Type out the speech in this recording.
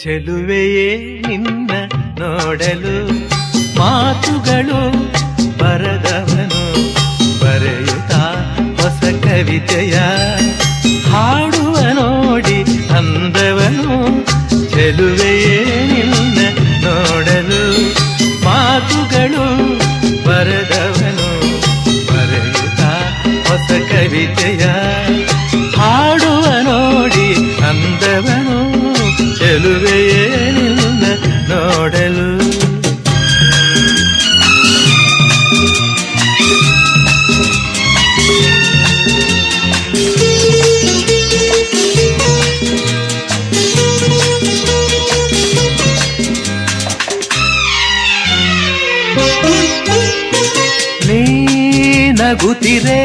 ಚೆಲುವೆಯೇ ನಿನ್ನ ನೋಡಲು ಮಾತುಗಳು ಬರದವನು ಬರೆಯುತ್ತಾ ಹೊಸ ಕವಿತೆಯ ಹಾಡುವ ನೋಡಿ ಅಂದವನು. ಚೆಲುವೆಯೇ ನಿನ್ನ ನೋಡಲು ಮಾತುಗಳು ಬರದವನು ಬರೆಯುತ್ತಾ ಹೊಸ ಕವಿತೆಯ ಹಾಡುವ ನೋಡಿ ಅಂದವನು. ಚೆಲುವೆಯೇ ನಿನ್ನ ನೋಡಲು. ನೀ ನಗುತ್ತಿರೆ